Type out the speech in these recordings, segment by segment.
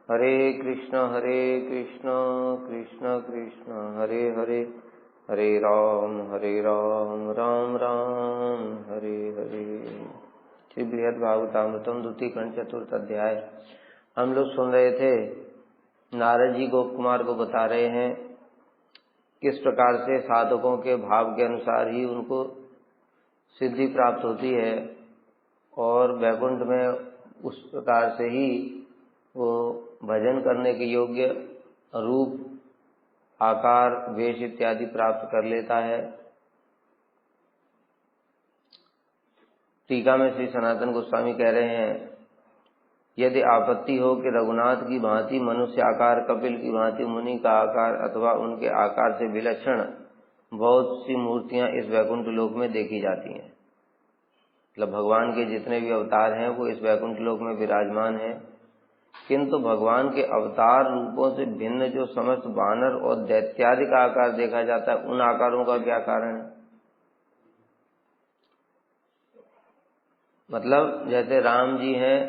हरे कृष्ण कृष्ण कृष्ण हरे हरे, हरे राम राम राम हरे हरे। श्री बृहद भागवतामृतम द्वितीय खंड चतुर्थ अध्याय। हम लोग सुन रहे थे, नारद जी गोप कुमार को बता रहे हैं किस प्रकार से साधकों के भाव के अनुसार ही उनको सिद्धि प्राप्त होती है और वैकुंठ में उस प्रकार से ही वो भजन करने के योग्य रूप, आकार, वेश इत्यादि प्राप्त कर लेता है। टीका में श्री सनातन गोस्वामी कह रहे हैं, यदि आपत्ति हो कि रघुनाथ की भांति मनुष्य आकार, कपिल की भांति मुनि का आकार अथवा उनके आकार से विलक्षण बहुत सी मूर्तियां इस वैकुंठ लोक में देखी जाती हैं। मतलब भगवान के जितने भी अवतार हैं वो इस वैकुंठ लोक में विराजमान हैं, किंतु भगवान के अवतार रूपों से भिन्न जो समस्त वानर और दैत्यादि का आकार देखा जाता है, उन आकारों का क्या कारण है? मतलब जैसे राम जी हैं,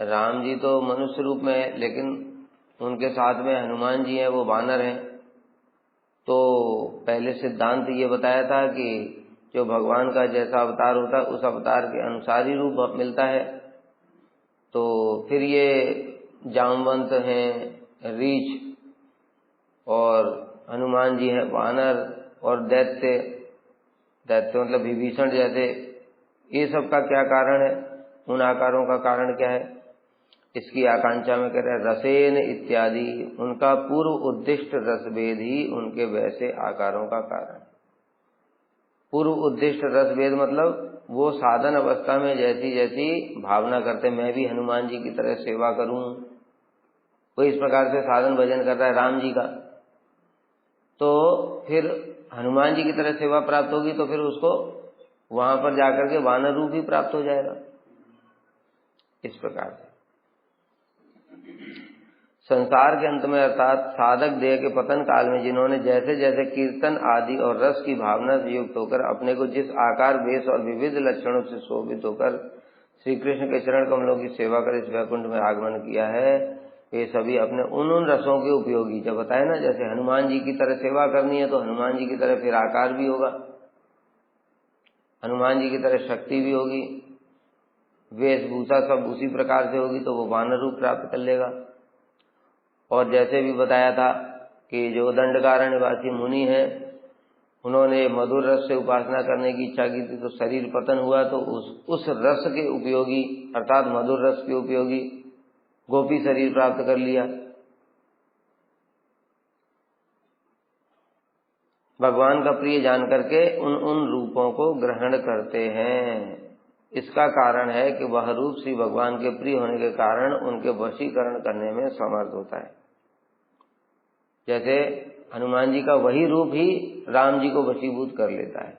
राम जी तो मनुष्य रूप में है, लेकिन उनके साथ में हनुमान जी हैं, वो वानर हैं। तो पहले सिद्धांत ये बताया था कि जो भगवान का जैसा अवतार होता है उस अवतार के अनुसार ही रूप मिलता है। तो फिर ये जामवंत हैं रीछ, और हनुमान जी हैं वानर, और दैत्य मतलब विभीषण जैसे, ये सब का क्या कारण है? उन आकारों का कारण क्या है? इसकी आकांक्षा में कह रहे हैं रसेन इत्यादि, उनका पूर्व उद्दिष्ट रसभेद ही उनके वैसे आकारों का कारण। पूर्व उद्दिष्ट रसभेद मतलब वो साधन अवस्था में जैसी जैसी भावना करते, मैं भी हनुमान जी की तरह सेवा करूं, वो इस प्रकार से साधन भजन कर रहा है राम जी का, तो फिर हनुमान जी की तरह सेवा प्राप्त होगी तो फिर उसको वहां पर जाकर के वानर रूप ही प्राप्त हो जाएगा। इस प्रकार से संसार के अंत में अर्थात साधक देह के पतन काल में जिन्होंने जैसे जैसे कीर्तन आदि और रस की भावना से युक्त होकर अपने को जिस आकार, वेश और विविध लक्षणों से शोभित होकर श्री कृष्ण के चरण कमलों की सेवा कर इस वैकुंठ में आगमन किया है, वे सभी अपने उन रसों के उपयोगी। जब बताए ना, जैसे हनुमान जी की तरह सेवा करनी है तो हनुमान जी की तरह फिर आकार भी होगा, हनुमान जी की तरह शक्ति भी होगी, वेशभूषा सब उसी प्रकार से होगी, तो वो वानर रूप प्राप्त कर लेगा। और जैसे भी बताया था कि जो दंडकारण्यवासी मुनि हैं, उन्होंने मधुर रस से उपासना करने की इच्छा की थी, तो शरीर पतन हुआ, तो उस रस के उपयोगी अर्थात मधुर रस के उपयोगी गोपी शरीर प्राप्त कर लिया। भगवान का प्रिय जान करके उन रूपों को ग्रहण करते हैं। इसका कारण है कि वह रूप श्री भगवान के प्रिय होने के कारण उनके वशीकरण करने में समर्थ होता है। जैसे हनुमान जी का वही रूप ही राम जी को वशीभूत कर लेता है।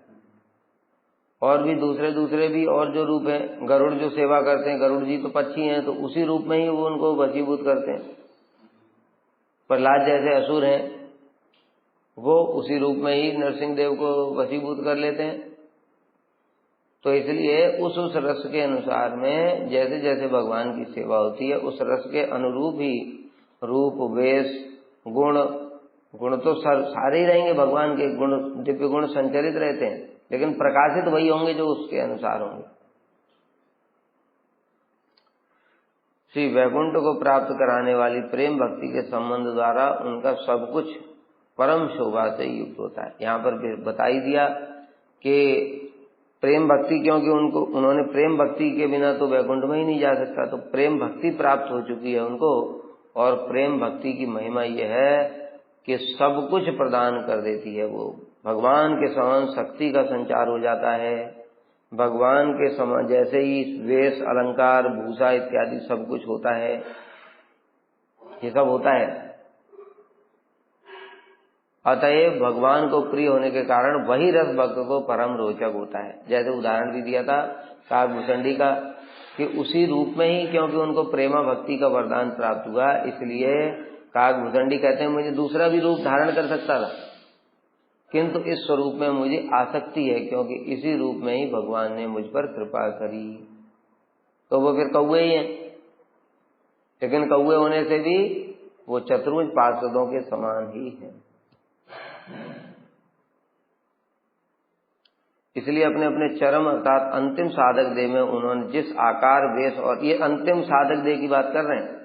और भी दूसरे भी और जो रूप हैं, गरुड़ जो सेवा करते हैं, गरुड़ जी तो पक्षी हैं, तो उसी रूप में ही वो उनको वशीभूत करते हैं। प्रहलाद जैसे असुर हैं, वो उसी रूप में ही नरसिंह देव को वशीभूत कर लेते हैं। तो इसलिए उस रस के अनुसार में जैसे जैसे भगवान की सेवा होती है, उस रस के अनुरूप ही रूप, वेश, गुण तो सारे ही रहेंगे। भगवान के गुण, दिव्य गुण संचरित रहते हैं, लेकिन प्रकाशित वही होंगे जो उसके अनुसार होंगे। श्री वैकुंठ को प्राप्त कराने वाली प्रेम भक्ति के संबंध द्वारा उनका सब कुछ परम शोभा से युक्त होता है। यहाँ पर बताई दिया कि प्रेम भक्ति, क्योंकि उन्होंने प्रेम भक्ति के बिना तो वैकुंठ में ही नहीं जा सकता, तो प्रेम भक्ति प्राप्त हो चुकी है उनको। और प्रेम भक्ति की महिमा यह है कि सब कुछ प्रदान कर देती है। वो भगवान के समान शक्ति का संचार हो जाता है, भगवान के समान जैसे ही वेश, अलंकार, भूषा इत्यादि सब कुछ होता है, ये सब होता है। अतएव भगवान को प्रिय होने के कारण वही रस भक्त को परम रोचक होता है। जैसे उदाहरण भी दिया था काकभूषणी का, कि उसी रूप में ही, क्योंकि उनको प्रेमा भक्ति का वरदान प्राप्त हुआ, इसलिए काकभूषणी कहते हैं मुझे दूसरा भी रूप धारण कर सकता था, किंतु इस स्वरूप में मुझे आसक्ति है, क्योंकि इसी रूप में ही भगवान ने मुझ पर कृपा करी। तो वो फिर कौवे ही हैं। लेकिन कौवे होने से भी वो चतुर्भुज पार्षदों के समान ही है। इसलिए अपने अपने चरम अर्थात अंतिम साधक देह में उन्होंने जिस आकार वेश, और ये अंतिम साधक देह की बात कर रहे हैं।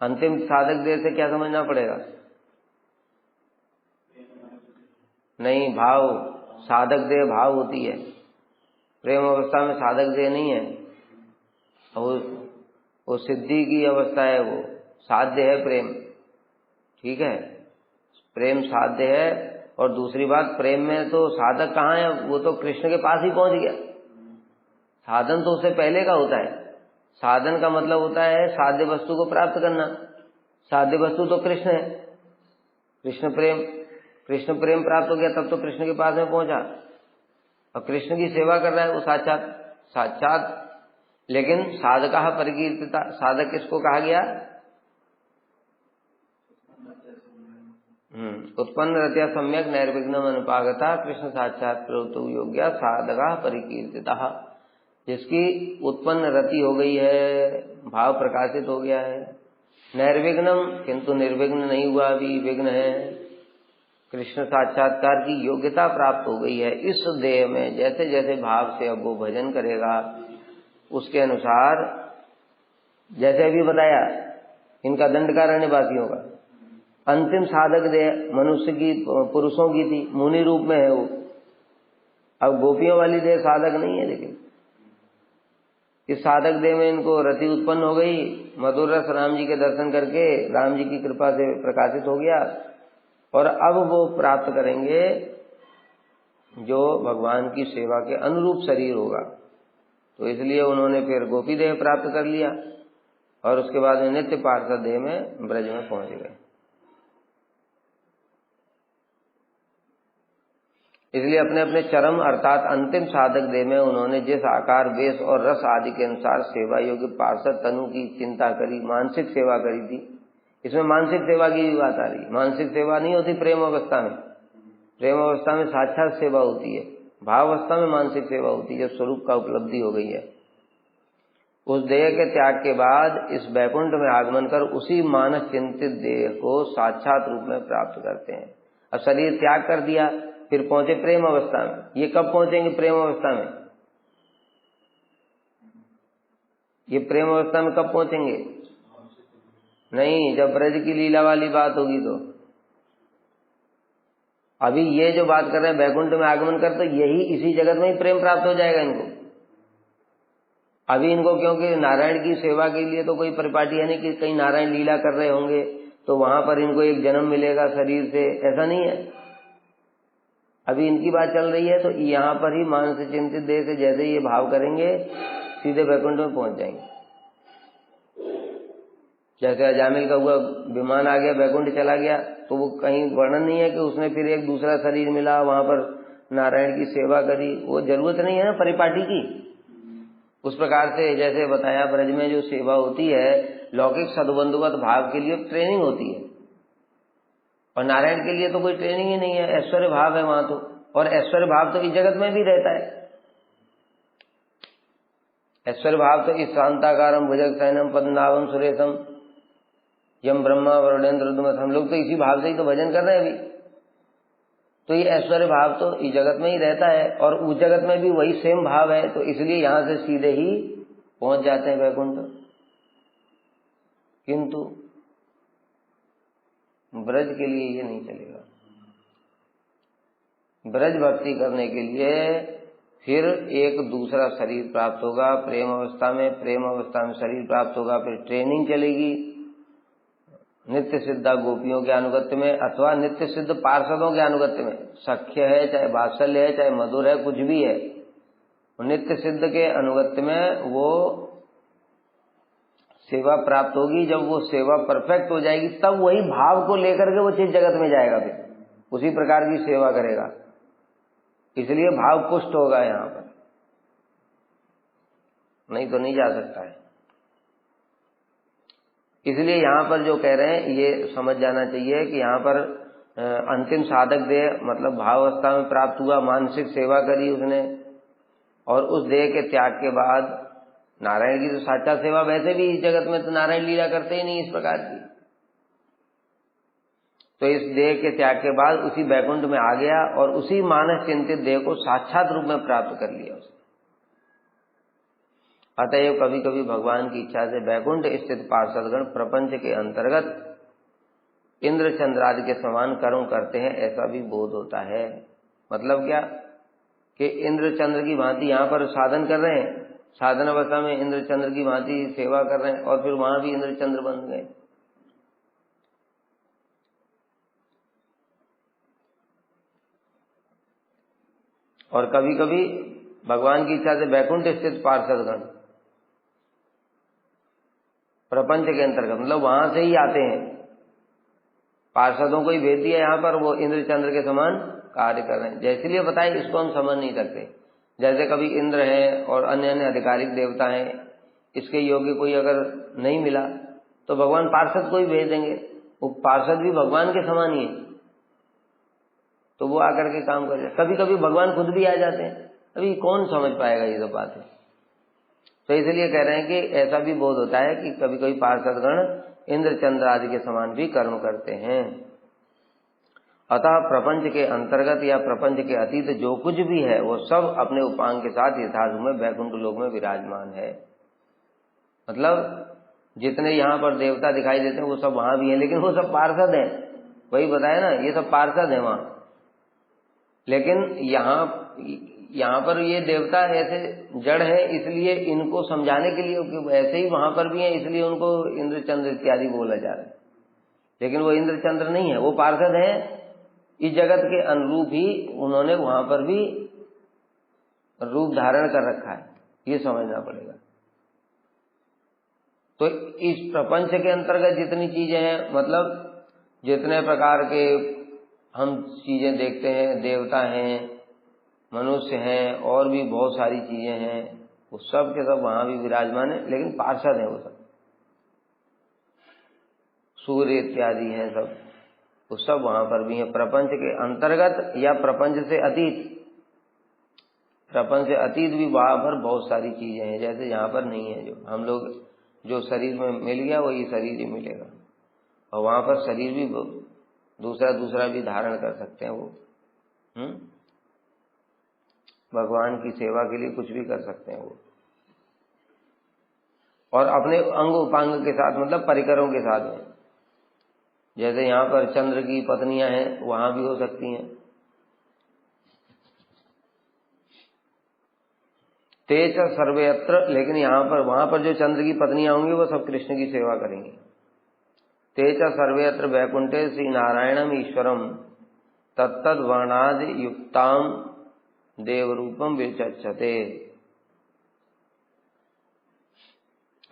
अंतिम साधक देह से क्या समझना पड़ेगा? नहीं, भाव, साधक देह भाव होती है, प्रेम अवस्था में साधक देह नहीं है। वो सिद्धि की अवस्था है, वो साध्य है प्रेम, ठीक है, प्रेम साध्य है। और दूसरी बात, प्रेम में तो साधक कहाँ है? वो तो कृष्ण के पास ही पहुंच गया। साधन तो उससे पहले का होता है। साधन का मतलब होता है साध्य वस्तु को प्राप्त करना। साध्य वस्तु तो कृष्ण है, कृष्ण प्रेम प्राप्त हो गया तब तो कृष्ण के पास में पहुंचा, और कृष्ण की सेवा कर रहा है वो साक्षात। लेकिन साधका परिकीर्तिता, साधक किसको कहा गया? उत्पन्न रत्या सम्यक नैर्विघ्नम अनुपागता कृष्ण साक्षात प्रवृत्तो योग्या साधका परिकीर्तिता। जिसकी उत्पन्न रति हो गई है, भाव प्रकाशित हो गया है, नैर्विघ्नम किंतु निर्विघ्न नहीं हुआ, अभी विघ्न है, कृष्ण साक्षात्कार की योग्यता प्राप्त हो गई है। इस देह में जैसे जैसे भाव से अब वो भजन करेगा उसके अनुसार, जैसे अभी बताया इनका दंडकारण्यवासियों का अंतिम साधक देह मनुष्य की, पुरुषों की थी, मुनि रूप में है वो। अब गोपियों वाली देह साधक नहीं है, लेकिन इस साधक देह में इनको रति उत्पन्न हो गई, मधुर रस राम जी के दर्शन करके राम जी की कृपा से प्रकाशित हो गया, और अब वो प्राप्त करेंगे जो भगवान की सेवा के अनुरूप शरीर होगा। तो इसलिए उन्होंने फिर गोपी देह प्राप्त कर लिया, और उसके बाद में नित्य पार्षद देह में ब्रज में पहुंच गए। इसलिए अपने अपने चरम अर्थात अंतिम साधक देह में उन्होंने जिस आकार वेश और रस आदि के अनुसार सेवा योग्य पार्षद तनु की चिंता करी, मानसिक सेवा करी थी। इसमें मानसिक सेवा की भी बात आ रही है। मानसिक सेवा नहीं होती प्रेम अवस्था में, प्रेम अवस्था में साक्षात सेवा होती है, भाव अवस्था में मानसिक सेवा होती है, जब स्वरूप का उपलब्धि हो गई है। उस देह के त्याग के बाद इस वैकुंठ में आगमन कर उसी मानस चिंतित देह को साक्षात रूप में प्राप्त करते हैं। अब शरीर त्याग कर दिया, फिर पहुंचे प्रेम अवस्था में। ये कब पहुंचेंगे प्रेम अवस्था में? ये प्रेम अवस्था में कब पहुंचेंगे? नहीं, जब ब्रज की लीला वाली बात होगी तो। अभी ये जो बात कर रहे हैं वैकुंठ में आगमन कर, तो यही इसी जगत में ही प्रेम प्राप्त हो जाएगा इनको। अभी इनको, क्योंकि नारायण की सेवा के लिए तो कोई परिपाटी है नहीं कि कहीं नारायण लीला कर रहे होंगे तो वहां पर इनको एक जन्म मिलेगा शरीर से, ऐसा नहीं है। अभी इनकी बात चल रही है, तो यहाँ पर ही मान से चिंतित देह से जैसे ये भाव करेंगे सीधे वैकुंठ में पहुंच जाएंगे। जैसे अजामिल का हुआ, विमान आ गया वैकुंठ चला गया, तो वो कहीं वर्णन नहीं है कि उसने फिर एक दूसरा शरीर मिला, वहां पर नारायण की सेवा करी, वो जरूरत नहीं है ना परिपाटी की। उस प्रकार से जैसे बताया ब्रज में जो सेवा होती है लौकिक सद्बंधुवत भाव के लिए ट्रेनिंग होती है, और नारायण के लिए तो कोई ट्रेनिंग ही नहीं है, ऐश्वर्य भाव है वहां तो। और ऐश्वर्य भाव तो इस जगत में भी रहता है। ऐश्वर्य भाव तो इस शांताकारम भुजग शयनम पद्मनाभम सुरेशम यम ब्रह्मा वरुणेन्द्र दुमत, हम लोग तो इसी भाव से ही तो भजन कर रहे हैं अभी। तो ये ऐश्वर्य भाव तो इस जगत में ही रहता है, और उस जगत में भी वही सेम भाव है, तो इसलिए यहां से सीधे ही पहुंच जाते हैं वैकुंठ। किंतु ब्रज के लिए ये नहीं चलेगा। ब्रज भक्ति करने के लिए फिर एक दूसरा शरीर प्राप्त होगा, प्रेम अवस्था में शरीर प्राप्त होगा, फिर ट्रेनिंग चलेगी नित्य सिद्धा गोपियों के अनुगत्य में अथवा नित्य सिद्ध पार्षदों के अनुगत्य में। सख्य है चाहे वात्सल्य है चाहे मधुर है, कुछ भी है, नित्य सिद्ध के अनुगत्य में वो सेवा प्राप्त होगी। जब वो सेवा परफेक्ट हो जाएगी तब वही भाव को लेकर के वो चीज जगत में जाएगा, फिर उसी प्रकार की सेवा करेगा। इसलिए भाव पुष्ट होगा यहाँ पर, नहीं तो नहीं जा सकता है। इसलिए यहाँ पर जो कह रहे हैं ये समझ जाना चाहिए कि यहाँ पर अंतिम साधक देह मतलब भाव अवस्था में प्राप्त हुआ, मानसिक सेवा करी उसने, और उस देह के त्याग के बाद नारायण की तो साक्षात सेवा वैसे भी इस जगत में तो नारायण लीला करते ही नहीं इस प्रकार की। तो इस देह के त्याग के बाद उसी बैकुंठ में आ गया और उसी मानस चिंतित देह को साक्षात रूप में प्राप्त कर लिया उसने। अतएव कभी कभी भगवान की इच्छा से बैकुंठ स्थित पार्षदगण प्रपंच के अंतर्गत इंद्र चंद्रादि के समान कर्म करते हैं, ऐसा भी बोध होता है। मतलब क्या कि इंद्र चंद्र की भांति यहाँ पर साधन कर रहे हैं, साधन अवस्था में इंद्र चंद्र की भांति सेवा कर रहे हैं और फिर वहां भी इंद्र चंद्र बन गए। और कभी कभी भगवान की इच्छा से बैकुंठ स्थित पार्षदगण प्रपंच के अंतर्गत, मतलब वहां से ही आते हैं, पार्षदों को ही भेज दिया यहाँ पर, वो इंद्र चंद्र के समान कार्य कर रहे हैं। जैसे लिए बताए इसको हम समझ नहीं सकते। जैसे कभी इंद्र है और अन्य अन्य आधिकारिक देवता हैं, इसके योग्य कोई अगर नहीं मिला तो भगवान पार्षद को ही भेज देंगे, वो पार्षद भी भगवान के समान ही है, तो वो आकर के काम कर जाए। कभी कभी भगवान खुद भी आ जाते हैं, अभी कौन समझ पाएगा ये सब बातें। तो इसलिए कह रहे हैं कि ऐसा भी बोध होता है कि कभी कभी पार्षदगण इंद्र चंद्र आदि के समान भी कर्म करते हैं। अतः प्रपंच के अंतर्गत या प्रपंच के अतीत जो कुछ भी है वो सब अपने उपांग के साथ यथार्थ में वैकुंठ लोक में विराजमान है। मतलब जितने यहाँ पर देवता दिखाई देते हैं वो सब वहां भी हैं, लेकिन वो सब पार्षद हैं। वही बताया ना, ये सब पार्षद हैं वहां। लेकिन यहाँ पर ये देवता ऐसे जड़ है, इसलिए इनको समझाने के लिए कि ऐसे ही वहां पर भी है, इसलिए उनको इंद्र चंद्र इत्यादि बोला जा रहा है। लेकिन वो इंद्र चंद्र नहीं है, वो पार्षद है। इस जगत के अनुरूप ही उन्होंने वहां पर भी रूप धारण कर रखा है, ये समझना पड़ेगा। तो इस प्रपंच के अंतर्गत जितनी चीजें हैं, मतलब जितने प्रकार के हम चीजें देखते हैं, देवता हैं, मनुष्य हैं, और भी बहुत सारी चीजें हैं, वो सब के सब वहां भी विराजमान है, लेकिन पार्षद है वो सब। सूर्य इत्यादि हैं सब, वो सब वहां पर भी है, प्रपंच के अंतर्गत या प्रपंच से अतीत। प्रपंच से अतीत भी वहां पर बहुत सारी चीजें हैं, जैसे यहाँ पर नहीं है। जो हम लोग जो शरीर में मिल गया वही शरीर ही मिलेगा, और वहां पर शरीर भी दूसरा भी धारण कर सकते हैं वो। भगवान की सेवा के लिए कुछ भी कर सकते हैं वो, और अपने अंग उपांग के साथ, मतलब परिकरों के साथ में। जैसे यहाँ पर चंद्र की पत्नियां हैं, वहां भी हो सकती हैं। तेज सर्वत्र, लेकिन यहाँ पर वहां पर जो चंद्र की पत्नियां होंगी वो सब कृष्ण की सेवा करेंगी। तेज सर्वत्र वैकुंठे श्री नारायणम ईश्वरम तत्तद वर्णाद युक्ताम देवरूपम विचक्षते।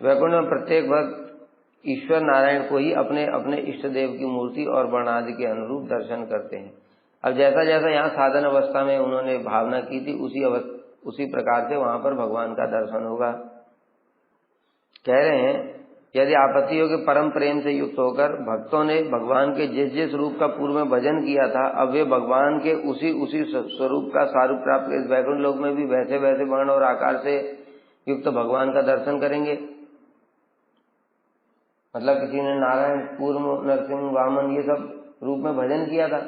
वैकुंठ में प्रत्येक भक्त ईश्वर नारायण को ही अपने अपने इष्ट देव की मूर्ति और वर्णादि के अनुरूप दर्शन करते हैं। अब जैसा जैसा यहाँ साधन अवस्था में उन्होंने भावना की थी, उसी प्रकार से वहां पर भगवान का दर्शन होगा। कह रहे हैं, यदि आपत्ति हो कि परम प्रेम से युक्त होकर भक्तों ने भगवान के जिस जिस रूप का पूर्व में भजन किया था, अब वे भगवान के उसी स्वरूप का सारूप प्राप्त इस वैकुंठ लोक में भी वैसे वैसे वर्ण और आकार से युक्त भगवान का दर्शन करेंगे। मतलब किसी ने नारायण, कूर्म, नरसिंह, वामन ये सब रूप में भजन किया था,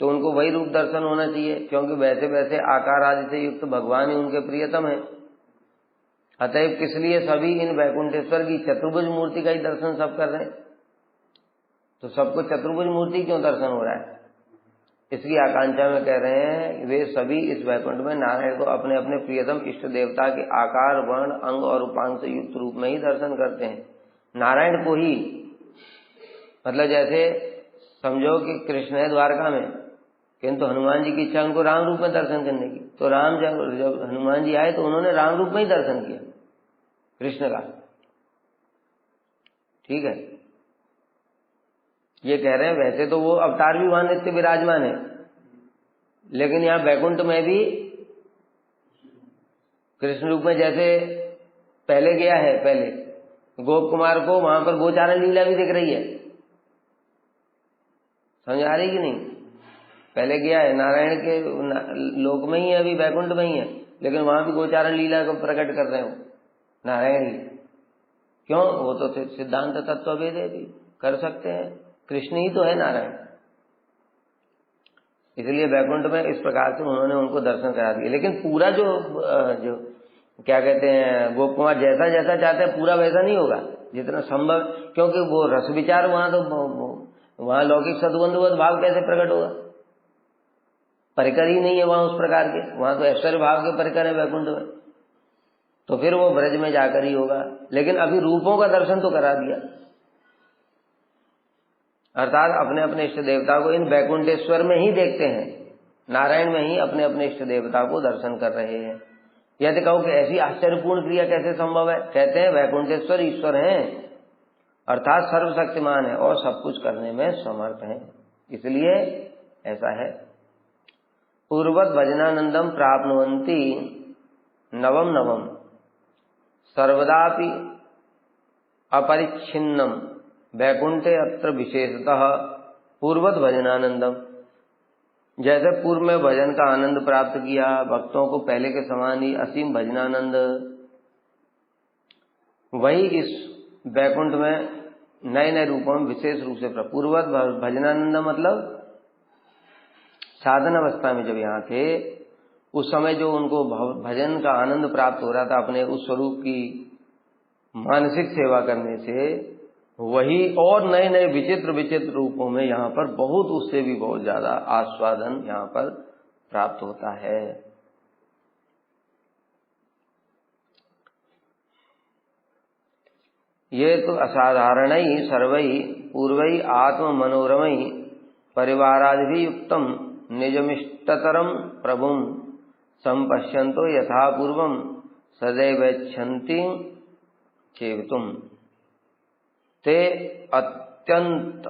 तो उनको वही रूप दर्शन होना चाहिए, क्योंकि वैसे वैसे आकार आदि से युक्त भगवान ही उनके प्रियतम है। अतएव किस लिए सभी इन वैकुंठेश्वर की चतुर्भुज मूर्ति का ही दर्शन सब कर रहे हैं? तो सबको चतुर्भुज मूर्ति क्यों दर्शन हो रहा है? इसकी आकांक्षा में कह रहे हैं, वे सभी इस वैकुंठ में नारायण को अपने अपने प्रियतम इष्ट देवता के आकार, वर्ण, अंग और उपांग से युक्त रूप में ही दर्शन करते हैं। नारायण को ही, मतलब जैसे समझो कि कृष्ण है द्वारका में, किंतु हनुमान जी की इच्छा उनको राम रूप में दर्शन करने की, तो राम जब हनुमान जी आए तो उन्होंने राम रूप में ही दर्शन किया कृष्ण का। ठीक है, ये कह रहे हैं वैसे तो वो अवतार भी वहां नित्य विराजमान है, लेकिन यहाँ बैकुंठ में भी कृष्ण रूप में जैसे पहले गया है, पहले गोप कुमार को वहां पर गोचारण लीला भी दिख रही है। समझ आ रही कि नहीं? पहले गया है, नारायण के लोक में ही है, अभी बैकुंठ में ही है, लेकिन वहां भी गोचारण लीला को प्रकट कर रहे हो। नारायण ही। क्यों? वो तो सिद्धांत तत्ववेद है भी, कर सकते हैं, कृष्ण ही तो है नारायण। इसलिए वैकुंठ में इस प्रकार से उन्होंने उनको दर्शन करा दिए। लेकिन पूरा जो क्या कहते हैं, गोप कुमार जैसा जैसा चाहते हैं पूरा वैसा नहीं होगा, जितना संभव, क्योंकि वो रस विचार वहां तो वहां लौकिक सद्वंद्वत भाव कैसे प्रकट होगा, परिकर ही नहीं है वहां उस प्रकार के, वहां तो ऐश्वर्य भाव के परिकर है वैकुंठ में, तो फिर वो ब्रज में जाकर ही होगा। लेकिन अभी रूपों का दर्शन तो करा दिया, अर्थात अपने अपने इष्ट देवता को इन वैकुंठेश्वर में ही देखते हैं, नारायण में ही अपने अपने इष्ट देवता को दर्शन कर रहे हैं। यदि कहो कि ऐसी आश्चर्यपूर्ण क्रिया कैसे संभव है, कहते हैं वैकुंठेश्वर ईश्वर हैं, अर्थात सर्वशक्तिमान है और सब कुछ करने में समर्थ है, इसलिए ऐसा है। पूर्वत भजनानंदम प्राप्नुवन्ति नवम नवम सर्वदापि अपरिच्छिन्नम वैकुंठे अत्र विशेषतः पूर्वत भजनानंदम, जैसे पूर्व में भजन का आनंद प्राप्त किया भक्तों को पहले के समान ही असीम भजनानंद, वही इस वैकुंठ में नए नए रूपों में विशेष रूप से पूर्वत भजनानंद मतलब साधन अवस्था में जब यहाँ थे उस समय जो उनको भजन का आनंद प्राप्त हो रहा था अपने उस स्वरूप की मानसिक सेवा करने से, वही और नए नए विचित्र विचित्र रूपों में यहाँ पर बहुत, उससे भी बहुत ज्यादा आस्वादन यहाँ पर प्राप्त होता है। ये तो असाधारण ही सर्वई पूर्वई आत्म मनोरमई परिवारादिभियुक्तम निजमिष्टतरम प्रभुम संपश्यन्तो यथा पूर्वम सदैवेच्छन्ति चेतुम ते अत्यंत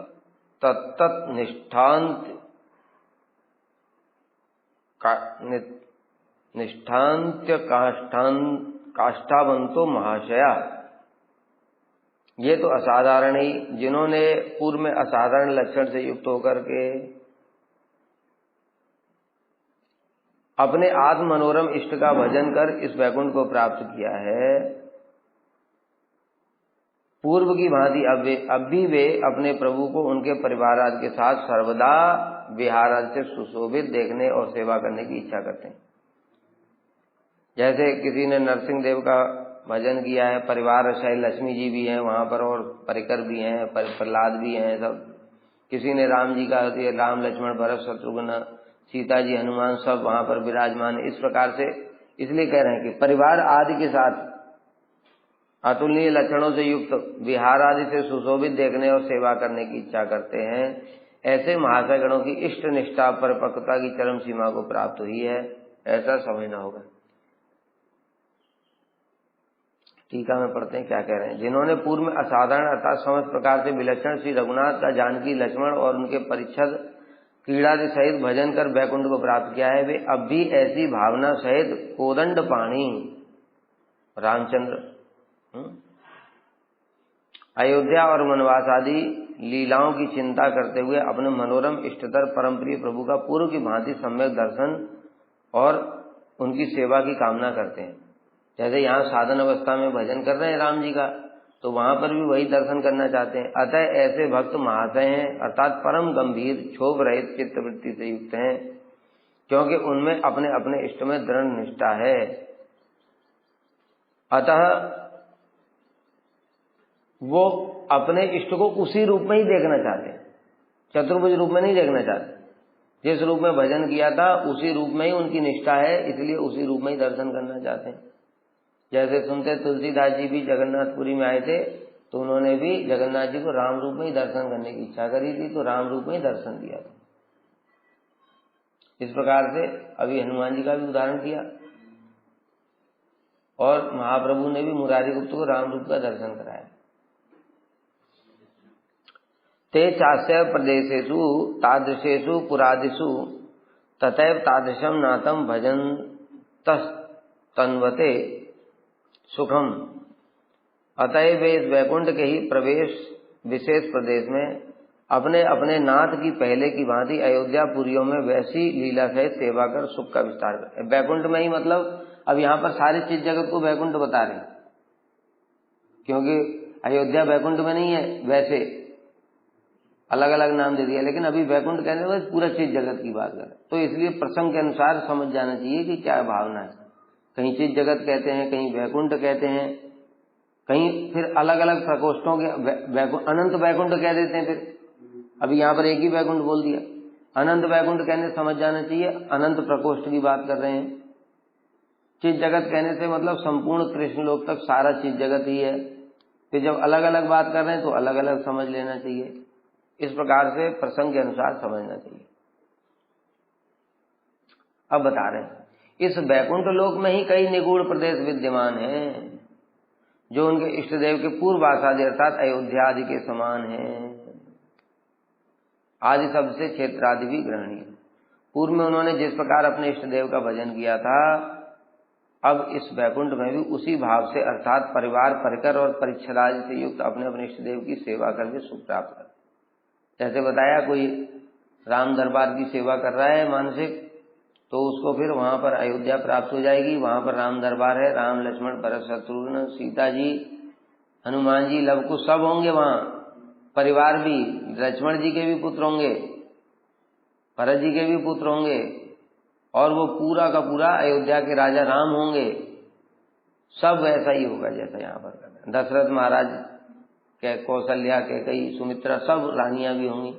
तत्तत् निष्ठान्त्य काष्ठावंतो महाशया। ये तो असाधारण ही, जिन्होंने पूर्व में असाधारण लक्षण से युक्त होकर के अपने आत्म मनोरम इष्ट का भजन कर इस वैकुंठ को प्राप्त किया है, पूर्व की भांति अब भी वे अपने प्रभु को उनके परिवार आदि के साथ सर्वदा विहार आदि से सुशोभित देखने और सेवा करने की इच्छा करते हैं। जैसे किसी ने नरसिंह देव का भजन किया है, परिवार शायद लक्ष्मी जी भी हैं वहां पर और परिकर भी हैं, प्रहलाद भी हैं सब। किसी ने राम जी का, राम लक्ष्मण भरत शत्रुघ्न सीता जी हनुमान सब वहां पर विराजमान है। इस प्रकार से इसलिए कह रहे हैं कि परिवार आदि के साथ अतुलनीय लक्षणों से युक्त विहार आदि से सुशोभित देखने और सेवा करने की इच्छा करते हैं। ऐसे महाशय गणों की इष्ट निष्ठा परिपक्वता की चरम सीमा को प्राप्त हुई है, ऐसा समझना होगा। टीका में पढ़ते हैं क्या कह रहे हैं। जिन्होंने पूर्व में असाधारण अर्थात समस्त प्रकार से विलक्षण श्री रघुनाथ का, जानकी, लक्ष्मण और उनके परिच्छद क्रीड़ादि सहित भजन कर वैकुंठ को प्राप्त किया है, वे अब भी ऐसी भावना सहित कोदंड पाणी रामचंद्र अयोध्या और वनवास आदि लीलाओं की चिंता करते हुए अपने मनोरम इष्टतर परम प्रिय प्रभु का पूर्व की भांति सम्यक दर्शन और उनकी सेवा की कामना करते हैं। जैसे यहाँ साधन अवस्था में भजन कर रहे हैं राम जी का, तो वहां पर भी वही दर्शन करना चाहते हैं। अतः ऐसे भक्त महाशय हैं, अर्थात परम गंभीर क्षोभ रहित चित्तवृत्ति से युक्त हैं, क्योंकि उनमें अपने अपने इष्ट में दृढ़ निष्ठा है। अतः वो अपने इष्ट को उसी रूप में ही देखना चाहते हैं, चतुर्भुज रूप में नहीं देखना चाहते। जिस रूप में भजन किया था उसी रूप में ही उनकी निष्ठा है, इसलिए उसी रूप में ही दर्शन करना चाहते हैं। जैसे सुनते तुलसीदास जी भी जगन्नाथपुरी में आए थे, तो उन्होंने भी जगन्नाथ जी को राम रूप में ही दर्शन करने की इच्छा करी थी, तो राम रूप में ही दर्शन दिया था। इस प्रकार से अभी हनुमान जी का भी उदाहरण किया, और महाप्रभु ने भी मुरारी गुप्त को राम रूप का दर्शन कराया। ते चास्य प्रदेशेषु तादृशेषु पुरादिषु तथैव तादृशम नातम भजन तन्वते सुखम। अतएव वे इस वैकुंठ के ही प्रवेश विशेष प्रदेश में अपने अपने नाथ की पहले की भांति अयोध्या पुरियों में वैसी लीला सहित सेवा कर सुख का विस्तार करते। वैकुंठ में ही मतलब अब यहाँ पर सारी चीज जगत को वैकुंठ बता रहे हैं, क्योंकि अयोध्या वैकुंठ में नहीं है, वैसे अलग अलग नाम दे दिया, लेकिन अभी वैकुंठ कहने में पूरा चीज जगत की बात करें, तो इसलिए प्रसंग के अनुसार समझ जाना चाहिए कि क्या भावना है। कहीं चीज जगत कहते हैं, कहीं वैकुंठ कहते हैं, कहीं फिर अलग अलग प्रकोष्ठों के अनंत वैकुंठ कह देते हैं। फिर अभी यहाँ पर एक ही वैकुंठ बोल दिया, अनंत वैकुंठ कहने से समझ जाना चाहिए अनंत प्रकोष्ठ की बात कर रहे हैं। चीज जगत कहने से मतलब संपूर्ण कृष्ण लोक तक सारा चीज जगत ही है। फिर जब अलग अलग बात कर रहे हैं तो अलग अलग समझ लेना चाहिए। इस प्रकार से प्रसंग के अनुसार समझना चाहिए। अब बता रहे हैं, इस वैकुंठ लोक में ही कई निगूढ़ प्रदेश विद्यमान हैं जो उनके इष्ट देव के पूर्वास आदि अर्थात अयोध्या आदि के समान हैं। आदि शब्द से क्षेत्र आदि भी ग्रहणीय। पूर्व में उन्होंने जिस प्रकार अपने इष्ट देव का भजन किया था, अब इस वैकुंठ में भी उसी भाव से अर्थात परिवार परिकर और परिच्छद आदि से युक्त अपने अपने इष्ट देव की सेवा करके सुख प्राप्त कर। जैसे बताया, कोई राम दरबार की सेवा कर रहा है मानसिक, तो उसको फिर वहां पर अयोध्या प्राप्त हो जाएगी। वहां पर राम दरबार है, राम लक्ष्मण भरत शत्रुघ्न सीता जी हनुमान जी लव कुश सब होंगे वहां, परिवार भी, लक्ष्मण जी के भी पुत्र होंगे, भरत जी के भी पुत्र होंगे, और वो पूरा का पूरा अयोध्या के राजा राम होंगे। सब वैसा ही होगा जैसा यहाँ पर कर रहे हैं। दशरथ महाराज के, कौशल्या के, कई सुमित्रा, सब रानियां भी होंगी।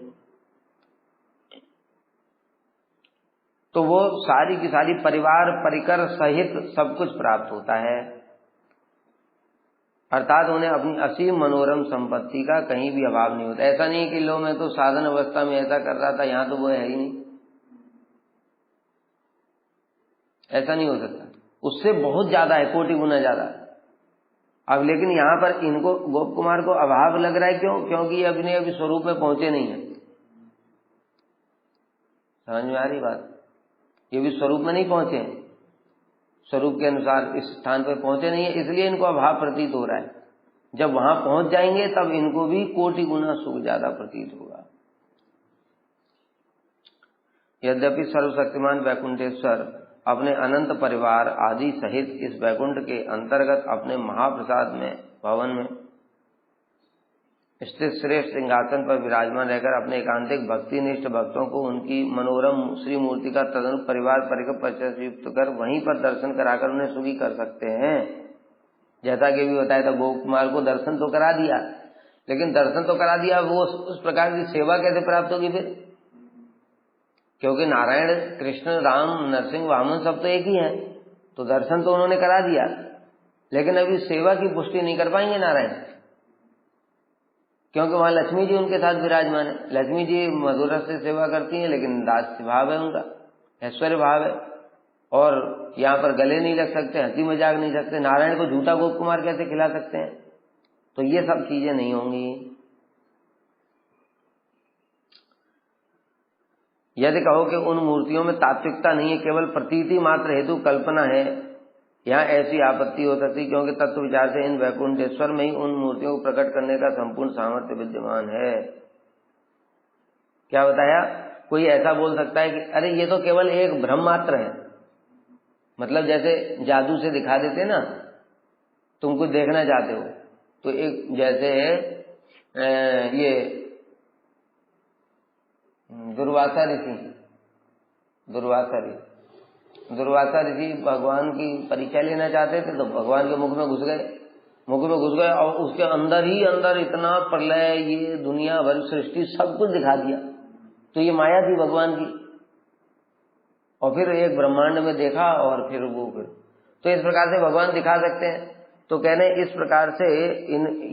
तो वो सारी की सारी परिवार परिकर सहित सब कुछ प्राप्त होता है, अर्थात उन्हें अपनी असीम मनोरम संपत्ति का कहीं भी अभाव नहीं होता। ऐसा नहीं कि लो मैं तो साधन अवस्था में ऐसा कर रहा था, यहाँ तो वो है ही नहीं, ऐसा नहीं हो सकता। उससे बहुत ज्यादा है, कोटि गुना ज्यादा। अब लेकिन यहाँ पर इनको गोप कुमार को अभाव लग रहा है, क्यों? क्योंकि ये अपने अभी स्वरूप में पहुंचे नहीं है। समझ में आ रही बात? ये भी स्वरूप में नहीं पहुंचे हैं, स्वरूप के अनुसार इस स्थान पर पहुंचे नहीं है, इसलिए इनको अभाव प्रतीत हो रहा है। जब वहां पहुंच जाएंगे तब इनको भी कोटि गुना सुख ज्यादा प्रतीत होगा। यद्यपि सर्वशक्तिमान वैकुंठेश्वर अपने अनंत परिवार आदि सहित इस वैकुंठ के अंतर्गत अपने महाप्रसाद में भवन में स्थित श्रेष्ठ सिंहासन पर विराजमान रहकर अपने एकांतिक भक्तिनिष्ठ भक्तों को उनकी मनोरम श्री मूर्ति का तदनुरूप परिवार परिकर परिचय युक्त कर वहीं पर दर्शन कराकर उन्हें सुखी कर सकते हैं। जैसा कि भी बताया था, गोप कुमार को दर्शन तो करा दिया, लेकिन दर्शन तो करा दिया, वो उस प्रकार की सेवा कैसे प्राप्त होगी फिर? क्योंकि नारायण, कृष्ण, राम, नरसिंह, वामन सब तो एक ही हैं, तो दर्शन तो उन्होंने करा दिया, लेकिन अभी सेवा की पुष्टि नहीं कर पाएंगे नारायण, क्योंकि वहां लक्ष्मी जी उनके साथ विराजमान है। लक्ष्मी जी मधुर रस से सेवा करती हैं, लेकिन दास्य भाव है उनका, ऐश्वर्य भाव है, और यहाँ पर गले नहीं लग सकते, हंसी मजाक नहीं सकते। नारायण को झूठा गोप कुमार कैसे खिला सकते हैं? तो ये सब चीजें नहीं होंगी। यदि कहो कि उन मूर्तियों में तात्विकता नहीं है, केवल प्रतीति मात्र हेतु कल्पना है, यहाँ ऐसी आपत्ति हो सकती, क्योंकि तत्व विचार से इन वैकुंठेश्वर में ही उन मूर्तियों को प्रकट करने का संपूर्ण सामर्थ्य विद्यमान है। क्या बताया? कोई ऐसा बोल सकता है कि अरे ये तो केवल एक भ्रम मात्र है, मतलब जैसे जादू से दिखा देते ना, तुम कुछ देखना चाहते हो तो एक जैसे ये दुर्वासा ऋषि भगवान की परीक्षा लेना चाहते थे, तो भगवान के मुख में घुस गए और उसके अंदर ही अंदर इतना प्रलय, ये दुनिया भर सृष्टि सब कुछ दिखा दिया। तो ये माया थी भगवान की, और फिर एक ब्रह्मांड में देखा, और फिर तो इस प्रकार से भगवान दिखा सकते हैं। तो कहने इस प्रकार से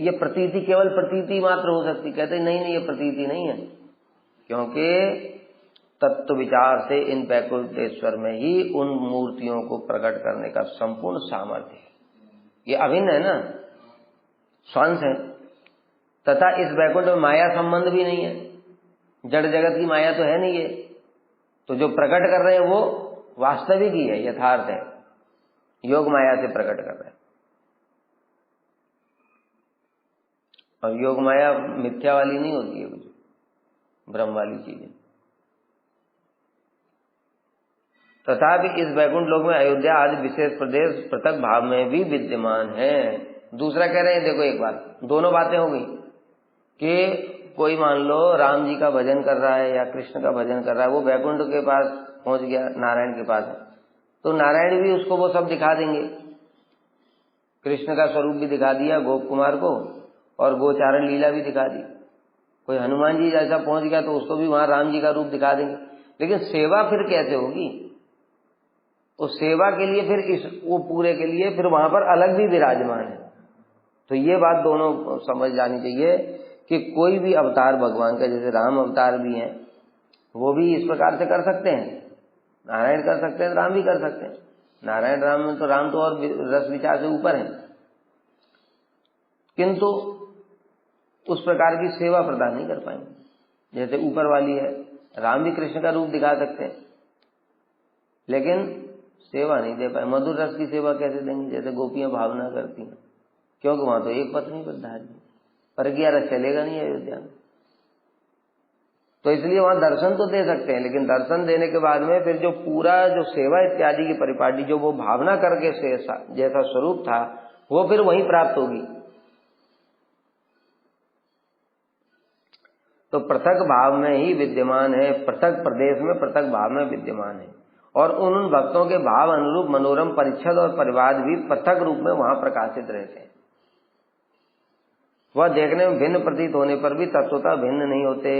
ये प्रतीति केवल प्रतीति मात्र हो सकती। कहते नहीं, ये प्रतीति नहीं है, क्योंकि तत्व विचार से इन वैकुंठेश्वर में ही उन मूर्तियों को प्रकट करने का संपूर्ण सामर्थ्य है। ये अभिन्न है ना, स्वांश है। तथा इस वैकुंठ में माया संबंध भी नहीं है, जड़ जगत की माया तो है नहीं ये, तो जो प्रकट कर रहे हैं वो वास्तविक ही है, यथार्थ है, योग माया से प्रकट कर रहे हैं। और योग माया मिथ्या वाली नहीं होती है, कुछ ब्रह्म वाली चीजें। तथापि इस वैकुंठ लोक में अयोध्या आदि विशेष प्रदेश पृथक भाव में भी विद्यमान है। दूसरा कह रहे हैं, देखो एक बात, दोनों बातें हो गई कि कोई मान लो राम जी का भजन कर रहा है या कृष्ण का भजन कर रहा है, वो वैकुंठ के पास पहुंच गया, नारायण के पास है, तो नारायण भी उसको वो सब दिखा देंगे। कृष्ण का स्वरूप भी दिखा दिया गोप कुमार को और गोचारण लीला भी दिखा दी। कोई हनुमान जी जैसा पहुंच गया तो उसको भी वहां राम जी का रूप दिखा देंगे। लेकिन सेवा फिर कैसे होगी? उस सेवा के लिए फिर वो पूरे के लिए फिर वहां पर अलग भी विराजमान है। तो ये बात दोनों समझ जानी चाहिए कि कोई भी अवतार भगवान का, जैसे राम अवतार भी हैं, वो भी इस प्रकार से कर सकते हैं। नारायण कर सकते हैं, राम भी कर सकते हैं। नारायण राम में तो राम तो और रस विचार से ऊपर है, किंतु उस प्रकार की सेवा प्रदान नहीं कर पाएंगे जैसे ऊपर वाली है। राम भी कृष्ण का रूप दिखा सकते हैं, लेकिन सेवा नहीं दे पाए। मधुर रस की सेवा कैसे देंगे? जैसे गोपियां भावना करती हैं, क्योंकि वहां तो एक पत्नी बद्धारी, पर किया रस चलेगा नहीं अयोध्या में। तो इसलिए वहां दर्शन तो दे सकते हैं, लेकिन दर्शन देने के बाद में फिर जो पूरा जो सेवा इत्यादि की परिपाटी, जो वो भावना करके जैसा स्वरूप था, वो फिर वहीं प्राप्त होगी। तो पृथक भाव में ही विद्यमान है, पृथक प्रदेश में पृथक भाव में विद्यमान है। और उन भक्तों के भाव अनुरूप मनोरम परिच्छद और परिवाद भी पृथक रूप में वहां प्रकाशित रहते हैं। वह देखने में भिन्न प्रतीत होने पर भी तत्वतः भिन्न नहीं होते।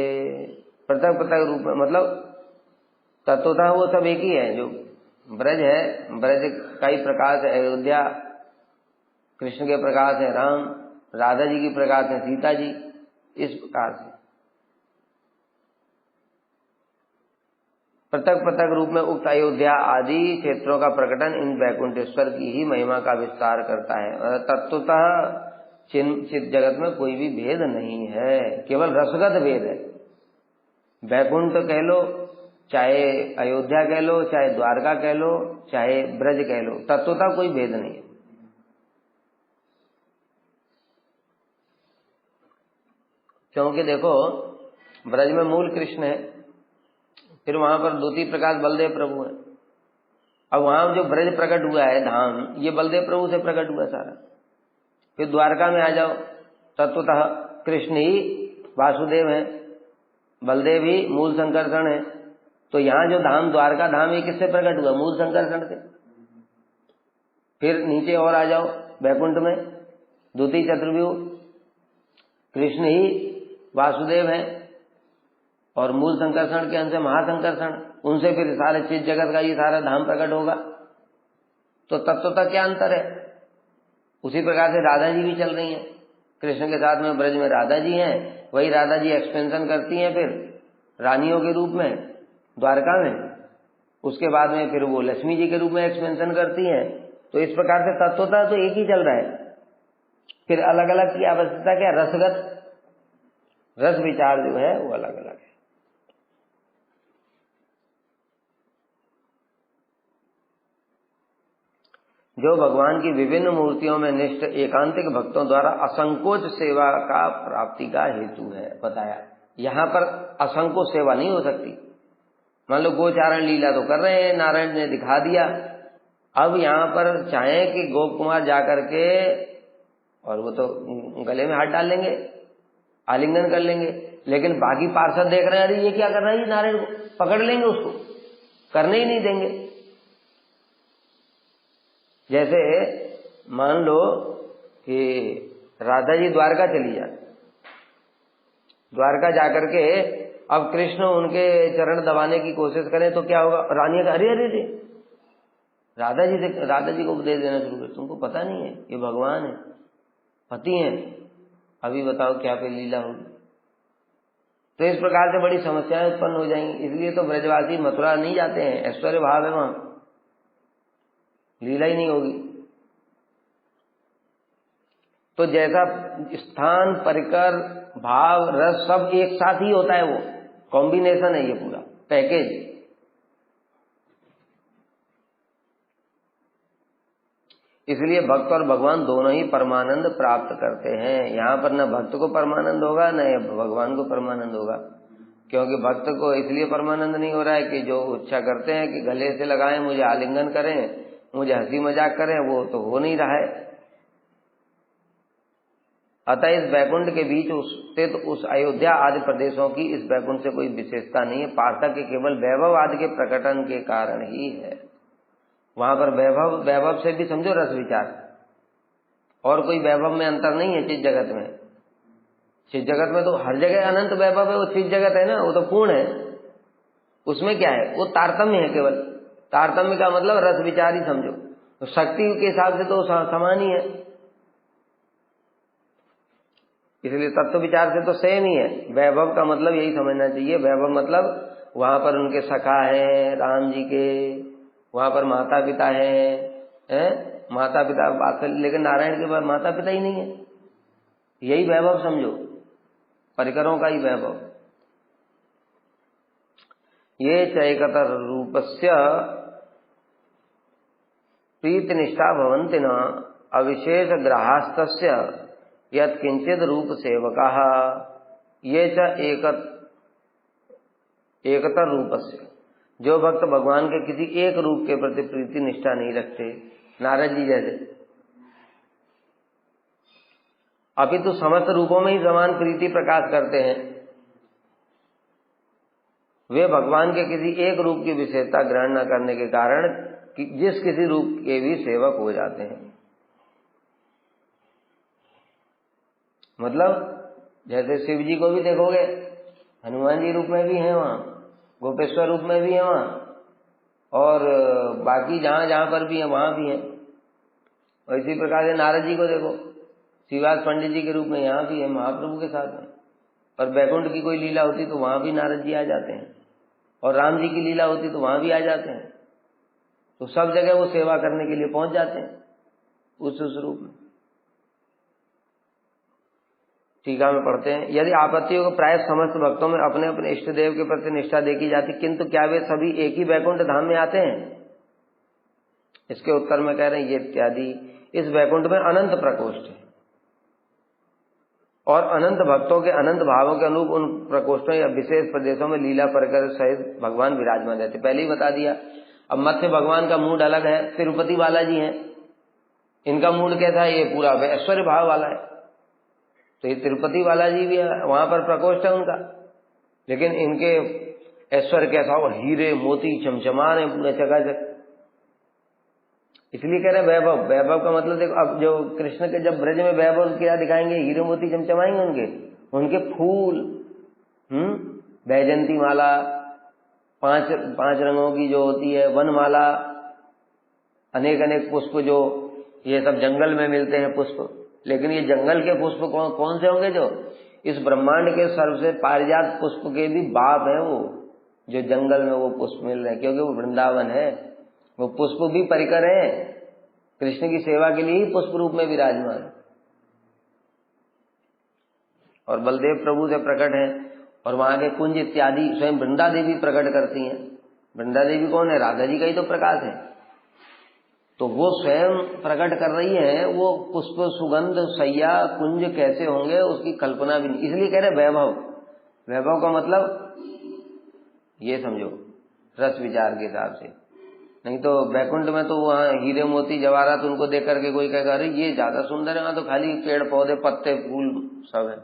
पृथक पृथक रूप में मतलब तत्वतः वो सब एक ही है। जो ब्रज है, ब्रज का ही प्रकाश है अयोध्या, कृष्ण के प्रकाश है राम, राधा जी की प्रकाश है सीता जी। इस प्रकार से पृथक पृथक रूप में उक्त अयोध्या आदि क्षेत्रों का प्रकटन इन वैकुंठेश्वर की ही महिमा का विस्तार करता है। और तत्वतः चित जगत में कोई भी भेद नहीं है, केवल रसगत भेद है। वैकुंठ कह लो, चाहे अयोध्या कह लो, चाहे द्वारका कह लो, चाहे ब्रज कह लो, तत्वतः कोई भेद नहीं है। क्योंकि देखो ब्रज में मूल कृष्ण है, फिर वहां पर द्वितीय प्रकाश बलदेव प्रभु है। अब वहां जो ब्रज प्रकट हुआ है धाम, ये बलदेव प्रभु से प्रकट हुआ सारा। फिर द्वारका में आ जाओ, तत्वतः कृष्ण ही वासुदेव है, बलदेव ही मूल संकर्षण है। तो यहाँ जो धाम द्वारका धाम, ये किससे प्रकट हुआ? मूल संकर्षण से। फिर नीचे और आ जाओ वैकुंठ में, द्वितीय चतुर्व्यूह, कृष्ण ही वासुदेव है और मूल संकर्षण के अंश महासंकर्षण, उनसे फिर सारे चित जगत का ये सारा धाम प्रकट होगा। तो तत्वतः क्या अंतर है? उसी प्रकार से राधा जी भी चल रही हैं, कृष्ण के साथ में ब्रज में राधा जी हैं, वही राधा जी एक्सपेंशन करती हैं फिर रानियों के रूप में द्वारका में, उसके बाद में फिर वो लक्ष्मी जी के रूप में एक्सपेंशन करती हैं। तो इस प्रकार से तत्वतः तो एक ही चल रहा है, फिर अलग अलग की आवश्यकता क्या? रसगत रस विचार जो है वो अलग अलग है। जो भगवान की विभिन्न मूर्तियों में निष्ठ एकांतिक भक्तों द्वारा असंकोच सेवा का प्राप्ति का हेतु है। बताया यहाँ पर असंकोच सेवा नहीं हो सकती। मान लो गोचारण लीला तो कर रहे हैं, नारायण ने दिखा दिया, अब यहाँ पर चाहे कि गोप कुमार जाकर के, और वो तो गले में हाथ डाल लेंगे, आलिंगन कर लेंगे, लेकिन बाकी पार्षद देख रहे हैं अरे ये क्या कर रहा है, नारायण को पकड़ लेंगे, उसको करने ही नहीं देंगे। जैसे मान लो कि राधा जी द्वारका चली जाए, द्वारका जाकर के अब कृष्ण उनके चरण दबाने की कोशिश करें तो क्या होगा? रानी का अरे अरे अरे, राधा जी को उपदेश देना शुरू कर, तुमको पता नहीं है ये भगवान है, पति हैं, अभी बताओ क्या पे लीला होगी। तो इस प्रकार से बड़ी समस्याएं उत्पन्न हो जाएंगी। इसलिए तो ब्रजवासी मथुरा नहीं जाते हैं, ऐश्वर्य भाव है वहां, लीला ही नहीं होगी। तो जैसा स्थान परिकर भाव रस सब एक साथ ही होता है, वो कॉम्बिनेशन है, ये पूरा पैकेज। इसलिए भक्त और भगवान दोनों ही परमानंद प्राप्त करते हैं। यहाँ पर न भक्त को परमानंद होगा न भगवान को परमानंद होगा, क्योंकि भक्त को इसलिए परमानंद नहीं हो रहा है कि जो इच्छा करते हैं कि गले से लगाएं, मुझे आलिंगन करें, मुझे हंसी मजाक करें, वो तो हो नहीं रहा है। अतः इस वैकुंठ के बीच स्थित उस अयोध्या आदि प्रदेशों की इस वैकुंठ से कोई विशेषता नहीं है, पार्थक्य केवल वैभव आदि के प्रकटन के कारण ही है। वहां पर वैभव से भी समझो रस विचार, और कोई वैभव में अंतर नहीं है चित्त जगत में। चित्त जगत में तो हर जगह अनंत वैभव है, वो चित्त जगत है ना, वो तो पूर्ण है, उसमें क्या है, वो तारतम्य है केवल। तारतम्य का मतलब रस विचार ही समझो, तो शक्ति के हिसाब से तो समान ही है, इसलिए तत्व विचार से तो सेम ही है। वैभव का मतलब यही समझना चाहिए, वैभव मतलब वहां पर उनके सखा है राम जी के, वहां पर माता पिता है, माता पिता बात, लेकिन नारायण के पास माता पिता ही नहीं है, यही वैभव समझो, परिकरों का ही वैभव। ये चैकतर रूपस्य प्रीतिनिष्ठा भवन्ति न अविशेष ग्राहस्तस्य यत् किंचित रूप सेवकाः ये च एकतर रूपस्य। जो भक्त भगवान के किसी एक रूप के प्रति प्रीति निष्ठा नहीं रखते, नारद जी जैसे, अपितु समस्त रूपों में ही समान प्रीति प्रकाश करते हैं, वे भगवान के किसी एक रूप की विशेषता ग्रहण न करने के कारण जिस किसी रूप के भी सेवक हो जाते हैं। मतलब जैसे शिव जी को भी देखोगे हनुमान जी रूप में भी हैं वहां, गोपेश्वर रूप में भी है वहां, और बाकी जहां जहां पर भी है वहां भी है। और इसी प्रकार से नारद जी को देखो, श्रीवास पंडित जी के रूप में यहाँ भी है, महाप्रभु के साथ में। और बैकुंठ की कोई लीला होती तो वहां भी नारद जी आ जाते हैं, और राम जी की लीला होती तो वहां भी आ जाते हैं। तो सब जगह वो सेवा करने के लिए पहुंच जाते हैं उस रूप में। टीका में पढ़ते हैं, यदि आपत्तियों को प्राय समस्त भक्तों में अपने अपने इष्ट देव के प्रति निष्ठा देखी जाती, किंतु क्या वे सभी एक ही वैकुंठ धाम में आते हैं? इसके उत्तर में कह रहे हैं, ये इत्यादि इस वैकुंठ में अनंत प्रकोष्ठ है, और अनंत भक्तों के अनंत भावों के अनुरूप उन प्रकोष्ठों या विशेष प्रदेशों में लीला परिकर सहित भगवान विराजमान रहते। पहले ही बता दिया। अब मत्स्य भगवान का मूड अलग है, तिरुपति बालाजी हैं, इनका मूड कैसा है, ये पूरा ऐश्वर्य भाव वाला है। तो ये तिरुपति बालाजी भी है, वहां पर प्रकोष्ठ है उनका, लेकिन इनके ऐश्वर्य कैसा हो, हीरे मोती चमचमान है पूरे चकाचक। इसलिए कह रहे वैभव, वैभव का मतलब देखो, अब जो कृष्ण के जब ब्रज में वैभव क्या दिखाएंगे, हीरे मोती चमचमाएंगे उनके फूल, बैजंती माला, पांच रंगों की जो होती है, वनमाला, अनेक अनेक पुष्प, जो ये सब जंगल में मिलते हैं पुष्प। लेकिन ये जंगल के पुष्प कौन से होंगे? जो इस ब्रह्मांड के सर्वसे पारिजात पुष्प के भी बाप है वो, जो जंगल में वो पुष्प मिल रहे हैं, क्योंकि वो वृंदावन है, वो पुष्प भी परिकर है, कृष्ण की सेवा के लिए ही पुष्प रूप में विराजमान है। और बलदेव प्रभु से प्रकट है, और वहां के कुंज इत्यादि स्वयं वृंदा देवी प्रकट करती हैं। वृंदा देवी कौन है? राधा जी का ही तो प्रकाश है। तो वो स्वयं प्रकट कर रही है, वो पुष्प सुगंध सैया कुंज कैसे होंगे उसकी कल्पना भी नहीं। इसलिए कह रहे वैभव, वैभव का मतलब ये समझो रस विचार के हिसाब से। नहीं तो बैकुंठ में तो वहाँ हीरे मोती जवाहरात उनको देख करके कोई कहेगा अरे ये ज्यादा सुंदर है, वहां तो खाली पेड़ पौधे पत्ते फूल सब है।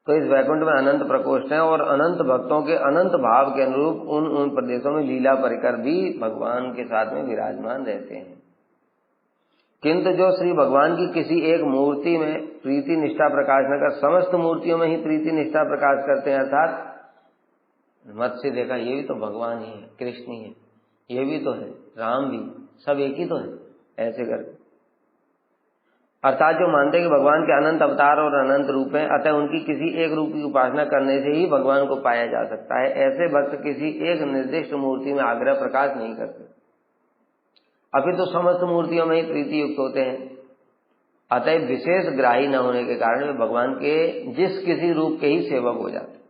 तो इस वैकुंठ में अनंत प्रकोष्ठ हैं, और अनंत भक्तों के अनंत भाव के अनुरूप उन प्रदेशों में लीला परिकर भी भगवान के साथ में विराजमान रहते हैं। किंतु जो श्री भगवान की किसी एक मूर्ति में प्रीति निष्ठा प्रकाश न कर समस्त मूर्तियों में ही प्रीति निष्ठा प्रकाश करते हैं, अर्थात मत से देखा ये भी तो भगवान ही है, कृष्ण ही है, ये भी तो है राम भी, सब एक ही तो है, ऐसे करके। अर्थात जो मानते हैं कि भगवान के अनंत अवतार और अनंत रूप हैं, अतः उनकी किसी एक रूप की उपासना करने से ही भगवान को पाया जा सकता है, ऐसे भक्त किसी एक निर्दिष्ट मूर्ति में आग्रह प्रकाश नहीं करते, अभी तो समस्त मूर्तियों में ही प्रीति युक्त होते हैं। अतः विशेष ग्राही न होने के कारण वे भगवान के जिस किसी रूप के ही सेवक हो जाते,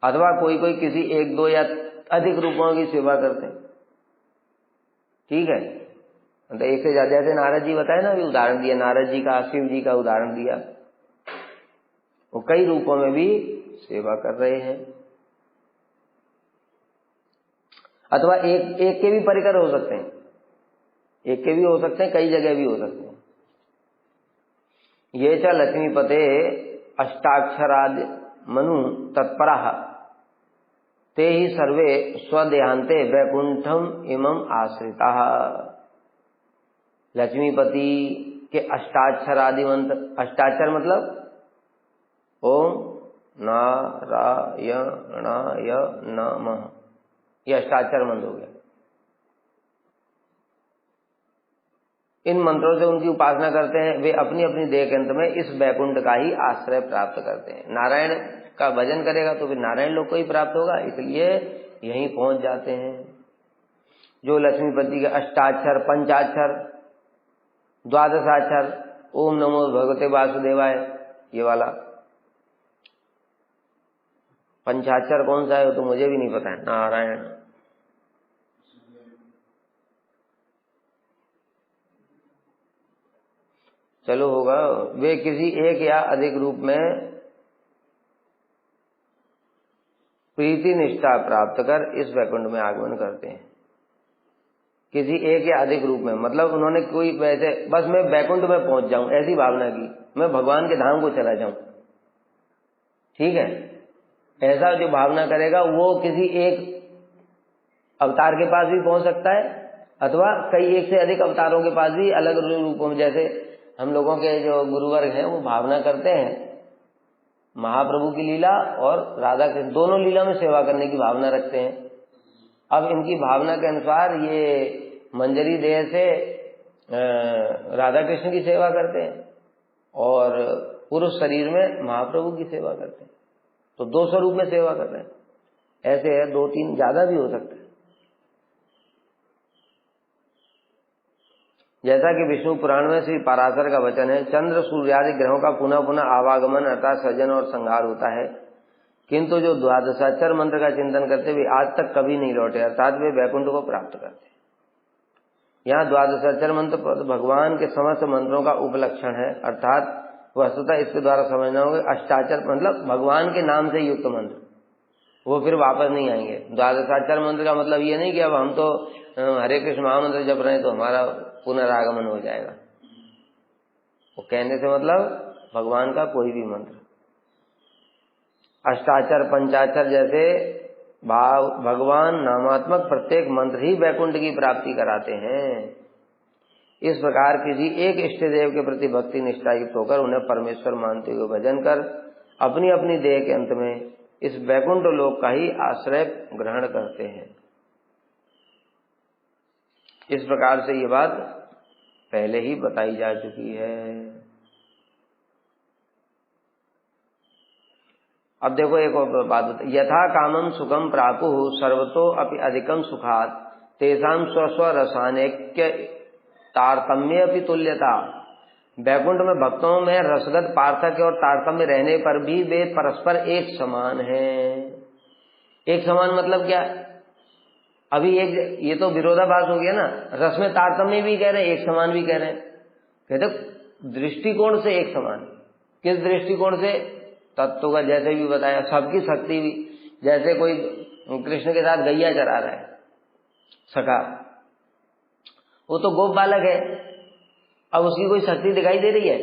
अथवा कोई कोई किसी एक दो या अधिक रूपों की सेवा करते हैं। ठीक है, तो एक से ज्यादा, जैसे नारद जी बताए ना, अभी उदाहरण दिया नारद जी का, शिव जी का उदाहरण दिया, वो कई रूपों में भी सेवा कर रहे हैं। अथवा एक के भी परिकर हो सकते हैं, एक के भी हो सकते हैं, कई जगह भी हो सकते हैं। ये च लक्ष्मीपते अष्टाक्षरादि मनु तत्परः ते ही सर्वे स्वदेहांते वैकुंठम इमं आश्रिताः। लक्ष्मीपति के अष्टाक्षर आदि मंत्र, अष्टाक्षर मतलब ओम नारायणाय नमः, ये अष्टाक्षर मंत्र हो गया। इन मंत्रों से उनकी उपासना करते हैं, वे अपनी अपनी देह के अंत में इस वैकुंठ का ही आश्रय प्राप्त करते हैं। नारायण का भजन करेगा तो फिर नारायण लोग को ही प्राप्त होगा, इसलिए यहीं पहुंच जाते हैं। जो लक्ष्मीपति के अष्टाक्षर, पंचाक्षर, द्वादशाक्षर, ओम नमो भगवते वासुदेवाय, ये वाला पंचाक्षर कौन सा है तो मुझे भी नहीं पता है। नारायण, चलो होगा। वे किसी एक या अधिक रूप में प्रीति निष्ठा प्राप्त कर इस वैकुंठ में आगमन करते हैं। किसी एक या अधिक रूप में मतलब उन्होंने कोई वैसे बस मैं वैकुंठ में पहुंच जाऊं ऐसी भावना की, मैं भगवान के धाम को चला जाऊं, ठीक है, ऐसा जो भावना करेगा वो किसी एक अवतार के पास भी पहुंच सकता है अथवा कई एक से अधिक अवतारों के पास भी अलग रूपों में। जैसे हम लोगों के जो गुरुवर्ग हैं वो भावना करते हैं महाप्रभु की लीला और राधा कृष्ण दोनों लीला में सेवा करने की भावना रखते हैं। अब इनकी भावना के अनुसार ये मंजरी देह से राधा कृष्ण की सेवा करते हैं और पुरुष शरीर में महाप्रभु की सेवा करते हैं, तो 2 स्वरूप में सेवा कर रहे हैं। ऐसे है 2-3 ज्यादा भी हो सकता है। जैसा कि विष्णु पुराण में श्री पराशर का वचन है, चंद्र सूर्यादि ग्रहों का पुनः पुनः आवागमन अर्थात सृजन और संहार होता है, किंतु जो द्वादशाक्षर मंत्र का चिंतन करते वे आज तक कभी नहीं लौटे, अर्थात वे वैकुंठ को प्राप्त करते। यहाँ द्वादशाक्षर मंत्र भगवान के समस्त मंत्रों का उपलक्षण है, अर्थात वस्तुतः इसके द्वारा समझना होगा अष्टाक्षर मतलब भगवान के नाम से युक्त मंत्र, वो फिर वापस नहीं आएंगे। द्वादशाक्षर मंत्र का मतलब ये नहीं कि अब हम तो हरे कृष्ण महामंत्र जप रहे हैं तो हमारा पुनरागमन हो जाएगा। वो कहने से मतलब भगवान का कोई भी मंत्र। अष्टाक्षर पंचाक्षर जैसे भगवान नामात्मक प्रत्येक मंत्र ही वैकुंठ की प्राप्ति कराते हैं। इस प्रकार किसी एक इष्ट देव के प्रति भक्ति निष्ठा युक्त होकर उन्हें परमेश्वर मानते हुए भजन कर अपनी अपनी देह के अंत में इस वैकुंठ लोक का ही आश्रय ग्रहण करते हैं। इस प्रकार से ये बात पहले ही बताई जा चुकी है। अब देखो एक और बात बता, यथा कामम सुखम प्रापु सर्वतो अपि अधिकम सुखात तेषाम स्वस्व रसानेक्य तारतम्य अपि तुल्यता। वैकुंठ में भक्तों में रसगत पार्थक्य और तारतम्य रहने पर भी वे परस्पर एक समान हैं। एक समान मतलब क्या? अभी एक ये तो विरोधाभास हो गया ना, रस में तारतम्य भी कह रहे हैं, एक समान भी कह रहे हैं। कहते दृष्टिकोण से एक समान। किस दृष्टिकोण से? तत्व का जैसे भी बताया, सबकी शक्ति भी। जैसे कोई कृष्ण के साथ गैया चरा रहा है सखा, वो तो गोप बालक है, अब उसकी कोई शक्ति दिखाई दे रही है।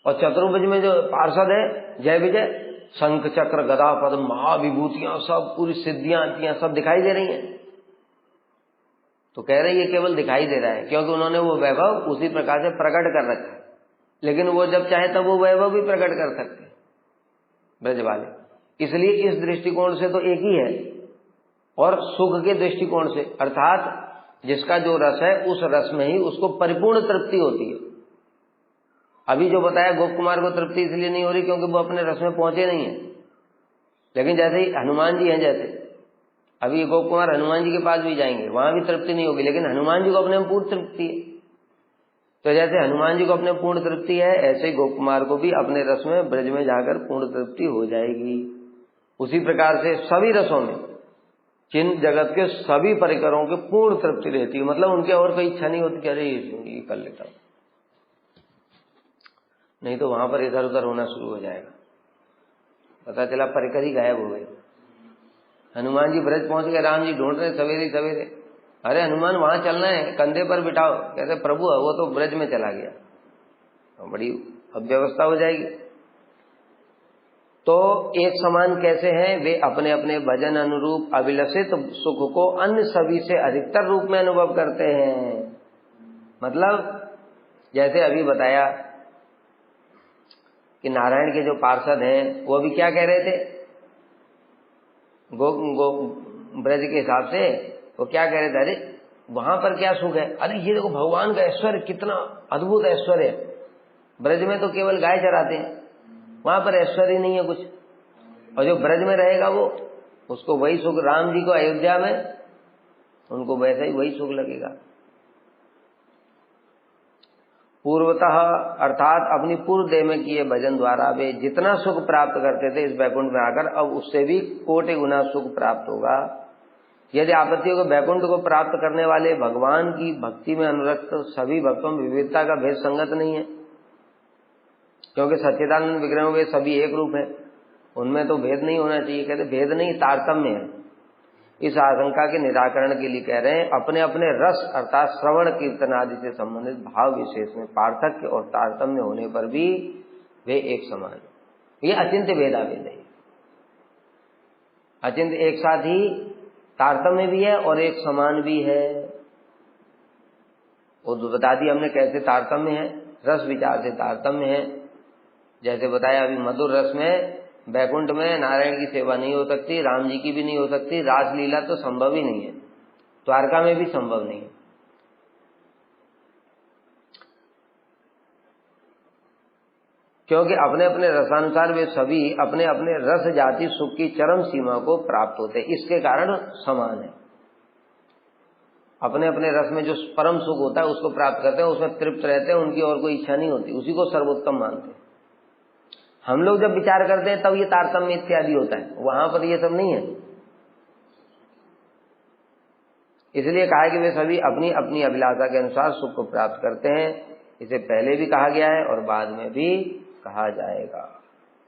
और चतुर्भुज में जो पार्षद है जय विजय, शंख चक्र गदा पद्म महाविभूतियां सब पूरी सिद्धियां सब दिखाई दे रही हैं। तो कह रहे ये केवल दिखाई दे रहा है क्योंकि उन्होंने वो वैभव उसी प्रकार से प्रकट कर रखा है, लेकिन वो जब चाहे तब वो वैभव भी प्रकट कर सकते हैं ब्रज वाले। इसलिए इस दृष्टिकोण से तो एक ही है। और सुख के दृष्टिकोण से अर्थात जिसका जो रस है उस रस में ही उसको परिपूर्ण तृप्ति होती है। अभी जो बताया गोप कुमार को तृप्ति इसलिए नहीं हो रही क्योंकि वो अपने रस में पहुंचे नहीं है। लेकिन जैसे ही हनुमान जी हैं, जैसे अभी गोप कुमार हनुमान जी के पास भी जाएंगे, वहां भी तृप्ति नहीं होगी, लेकिन हनुमान जी को अपने में पूर्ण तृप्ति है। तो जैसे हनुमान जी को अपने पूर्ण तृप्ति है, ऐसे ही गोप कुमार को भी अपने रस में ब्रज में जाकर पूर्ण तृप्ति हो जाएगी। उसी प्रकार से सभी रसों में जिन जगत के सभी परिकरों की पूर्ण तृप्ति रहती है, मतलब उनके और कोई इच्छा नहीं होती कि अरे ये कर लेता हूं, नहीं तो वहां पर इधर उधर होना शुरू हो जाएगा। पता चला परिकर ही गायब हो गए। हनुमान जी ब्रज पहुंच गए, राम जी ढूंढ रहे सवेरे सवेरे, अरे हनुमान वहां चलना है, कंधे पर बिठाओ। कहते प्रभु वो तो ब्रज में चला गया, तो बड़ी अव्यवस्था हो जाएगी। तो एक समान कैसे हैं? वे अपने अपने भजन अनुरूप अभिलषित सुख को अन्य सभी से अधिकतर रूप में अनुभव करते हैं। मतलब जैसे अभी बताया कि नारायण के जो पार्षद हैं वो भी क्या कह रहे थे, गो ब्रज के हिसाब से वो क्या कह रहे थे, अरे वहां पर क्या सुख है, अरे ये देखो भगवान का ऐश्वर्य कितना अद्भुत ऐश्वर्य है, ब्रज में तो केवल गाय चराते हैं, वहां पर ऐश्वर्य नहीं है कुछ, और जो ब्रज में रहेगा वो उसको वही सुख, राम जी को अयोध्या में उनको वैसा ही वही सुख लगेगा। पूर्वतः अर्थात अपनी पूर्व देह में किए भजन द्वारा वे जितना सुख प्राप्त करते थे इस वैकुंठ में आकर, अब उससे भी कोटि गुना सुख प्राप्त होगा। यदि आपत्तियों को वैकुंठ को प्राप्त करने वाले भगवान की भक्ति में अनुरक्त सभी भक्तों में विविधता का भेद संगत नहीं है, क्योंकि सच्चिदानंद विग्रहों के सभी एक रूप है, उनमें तो भेद नहीं होना चाहिए। कहते भेद नहीं, तारतम्य है। इस आशंका के निराकरण के लिए कह रहे हैं अपने अपने रस अर्थात श्रवण कीर्तन आदि से संबंधित भाव विशेष में पार्थक्य और तारतम्य होने पर भी वे एक समान, ये अचिंत्य भेदाभेद है। अचिंत्य एक साथ ही तारतम्य भी है और एक समान भी है। वो बता दी हमने कैसे तारतम्य है, रस विचार से तारतम्य है। जैसे बताया अभी मधुर रस में वैकुंठ में नारायण की सेवा नहीं हो सकती, राम जी की भी नहीं हो सकती, रासलीला तो संभव ही नहीं है, द्वारका में भी संभव नहीं है। क्योंकि अपने अपने रसानुसार वे सभी अपने अपने रस जाति सुख की चरम सीमा को प्राप्त होते हैं, इसके कारण समान है। अपने अपने रस में जो परम सुख होता है उसको प्राप्त करते हैं, उसमें तृप्त रहते हैं, उनकी और कोई इच्छा नहीं होती, उसी को सर्वोत्तम मानते हैं। हम लोग जब विचार करते हैं तब ये तारतम्य इत्यादि होता है, वहां पर ये सब नहीं है। इसलिए कहा कि वे सभी अपनी अपनी अभिलाषा के अनुसार सुख को प्राप्त करते हैं। इसे पहले भी कहा गया है और बाद में भी कहा जाएगा।